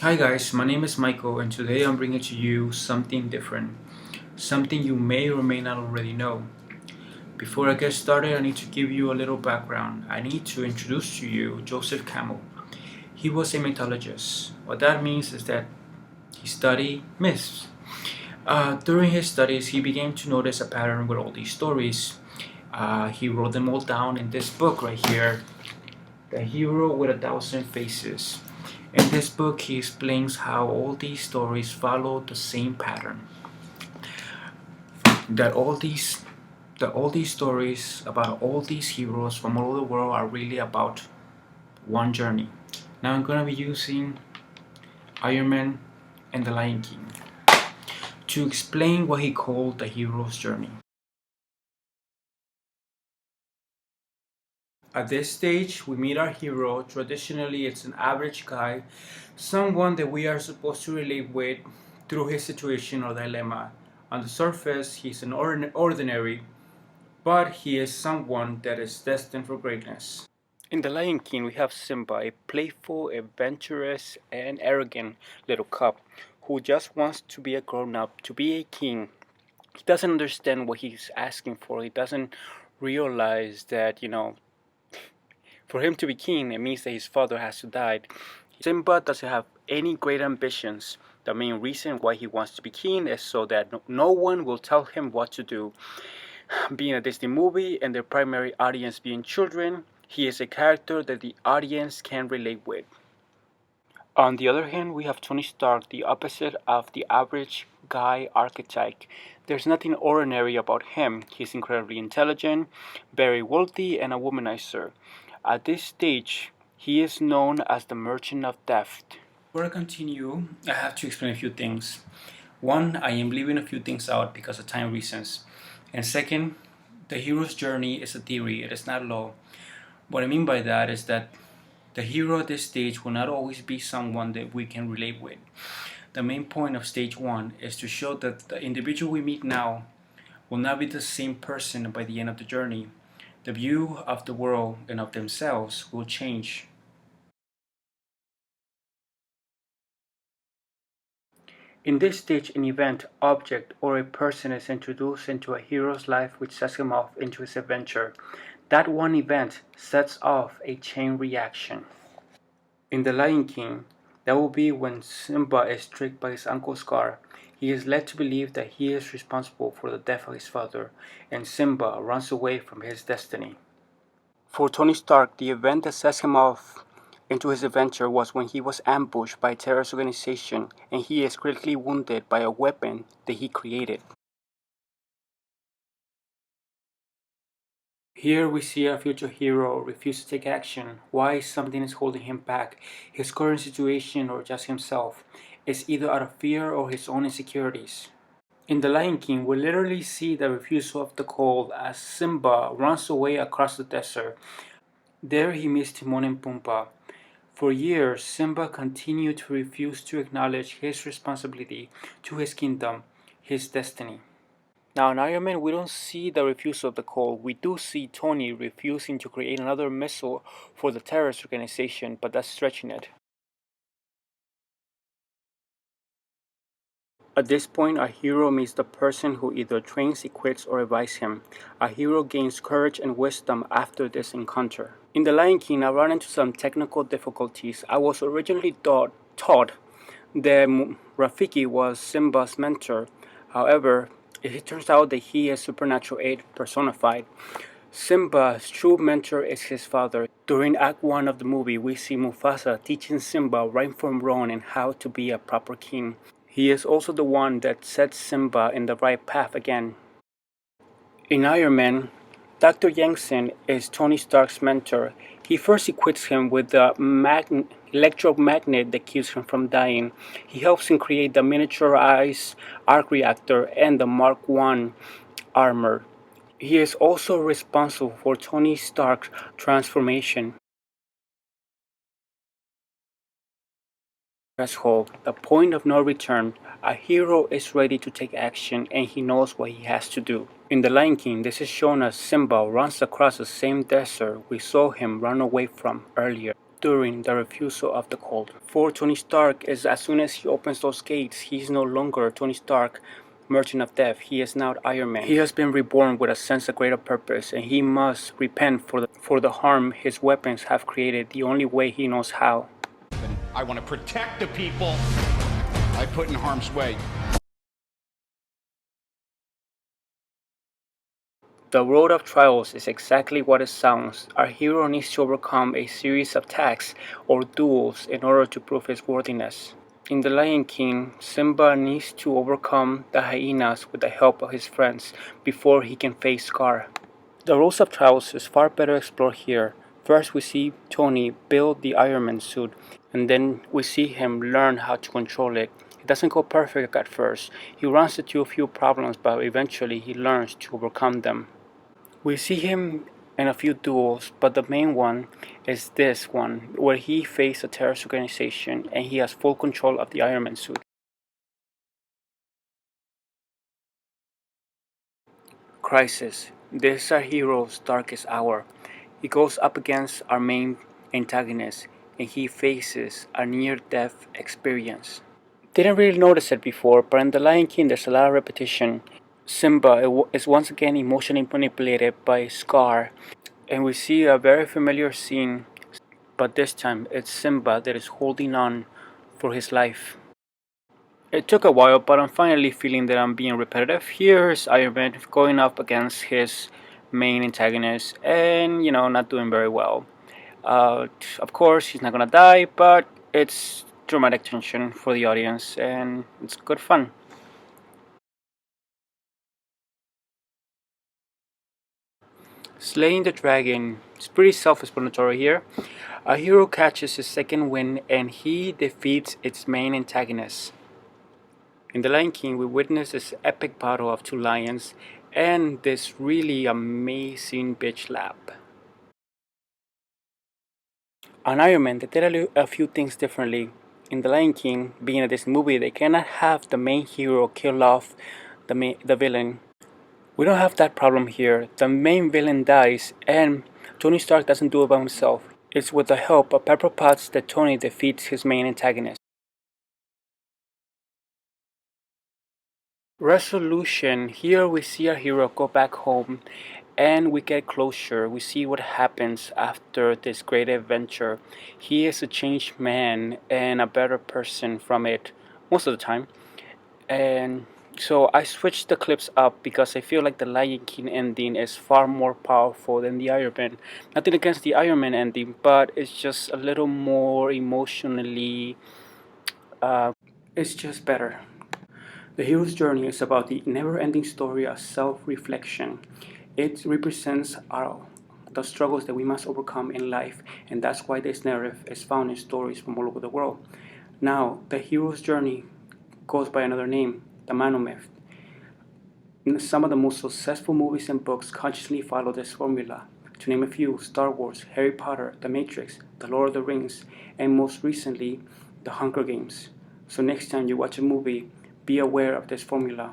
Hi guys, my name is Michael and today I'm bringing to you something different, something you may or may not already know. Before I get started, I need to give you a little background. I need to introduce to you Joseph Campbell. He was a mythologist. What that means is that he studied myths. During his studies, he began to notice a pattern with all these stories. He wrote them all down in this book right here, The Hero with a Thousand Faces. In this book, he explains how all these stories follow the same pattern. That all these stories about all these heroes from all over the world are really about one journey. Now I'm gonna be using Iron Man and the Lion King to explain what he called the hero's journey. At this stage, we meet our hero. Traditionally, it's an average guy, someone that we are supposed to relate with through his situation or dilemma. On the surface, he's an ordinary, but he is someone that is destined for greatness. In The Lion King, we have Simba, a playful, adventurous, and arrogant little cub who just wants to be a grown up, to be a king. He doesn't understand what he's asking for. He doesn't realize that, for him to be king, it means that his father has to die. Simba doesn't have any great ambitions. The main reason why he wants to be king is so that no one will tell him what to do. Being a Disney movie and their primary audience being children, he is a character that the audience can relate with. On the other hand, we have Tony Stark, the opposite of the average guy archetype. There's nothing ordinary about him. He's incredibly intelligent, very wealthy, and a womanizer. At this stage, he is known as the Merchant of Death. Before I continue, I have to explain a few things. One, I am leaving a few things out because of time reasons. And second, the hero's journey is a theory, it is not law. What I mean by that is that the hero at this stage will not always be someone that we can relate with. The main point of stage 1 is to show that the individual we meet now will not be the same person by the end of the journey. The view of the world and of themselves will change. In this stage, an event, object, or a person is introduced into a hero's life which sets him off into his adventure. That one event sets off a chain reaction. In The Lion King, that will be when Simba is tricked by his uncle Scar. He is led to believe that he is responsible for the death of his father, and Simba runs away from his destiny. For Tony Stark, the event that sets him off into his adventure was when he was ambushed by a terrorist organization and he is critically wounded by a weapon that he created. Here we see our future hero refuse to take action. Why? Something is holding him back. His current situation or just himself. It's either out of fear or his own insecurities. In The Lion King, we literally see the refusal of the call as Simba runs away across the desert. There he meets Timon and Pumbaa. For years, Simba continued to refuse to acknowledge his responsibility to his kingdom, his destiny. Now in Iron Man, we don't see the refusal of the call. We do see Tony refusing to create another missile for the terrorist organization, but that's stretching it. At this point, our hero meets the person who either trains, equips, or advises him. Our hero gains courage and wisdom after this encounter. In The Lion King, I ran into some technical difficulties. I was originally taught that Rafiki was Simba's mentor. However, it turns out that he is supernatural aid personified. Simba's true mentor is his father. During Act 1 of the movie, we see Mufasa teaching Simba right from wrong and how to be a proper king. He is also the one that sets Simba in the right path again. In Iron Man, Dr. Yangsen is Tony Stark's mentor. He first equips him with the electromagnet that keeps him from dying. He helps him create the miniaturized arc reactor and the Mark I armor. He is also responsible for Tony Stark's transformation. Threshold, the point of no return. A hero is ready to take action and he knows what he has to do. In The Lion King, this is shown as Simba runs across the same desert we saw him run away from earlier. during the refusal of the call. For Tony Stark, is as soon as he opens those gates, he's no longer Tony Stark, Merchant of Death. He is now Iron Man. He has been reborn with a sense of greater purpose, and he must repent for the harm his weapons have created the only way he knows how. I want to protect the people I put in harm's way. The road of trials is exactly what it sounds. Our hero needs to overcome a series of attacks or duels in order to prove his worthiness. In The Lion King, Simba needs to overcome the hyenas with the help of his friends before he can face Scar. The road of trials is far better explored here. First we see Tony build the Iron Man suit, and then we see him learn how to control it. It doesn't go perfect at first. He runs into a few problems, but eventually he learns to overcome them. We see him in a few duels, but the main one is this one, where he faced a terrorist organization and he has full control of the Iron Man suit. Crisis. This is our hero's darkest hour. He goes up against our main antagonist and he faces a near-death experience. Didn't really notice it before, but in The Lion King there's a lot of repetition. Simba is once again emotionally manipulated by Scar, and we see a very familiar scene, but this time it's Simba that is holding on for his life. It took a while, but I'm finally feeling that I'm being repetitive. Here's Iron Man going up against his main antagonist and, not doing very well. Of course, he's not gonna die, but it's dramatic tension for the audience and it's good fun. Slaying the Dragon is pretty self-explanatory here. A hero catches his second wind and he defeats its main antagonist. In The Lion King, we witness this epic battle of two lions and this really amazing bitch lap. On Iron Man, they did a few things differently. In The Lion King, being a Disney movie, they cannot have the main hero kill off the villain. We don't have that problem here. The main villain dies and Tony Stark doesn't do it by himself. It's with the help of Pepper Potts that Tony defeats his main antagonist. Resolution. Here we see our hero go back home and we get closure. We see what happens after this great adventure. He is a changed man and a better person from it most of the time. And so I switched the clips up because I feel like the Lion King ending is far more powerful than the Iron Man. Nothing against the Iron Man ending, but it's just a little more emotionally, it's just better. The hero's journey is about the never-ending story of self-reflection. It represents the struggles that we must overcome in life, and that's why this narrative is found in stories from all over the world. Now, the hero's journey goes by another name, the monomyth. Some of the most successful movies and books consciously follow this formula. To name a few, Star Wars, Harry Potter, The Matrix, The Lord of the Rings, and most recently, The Hunger Games. So next time you watch a movie, be aware of this formula.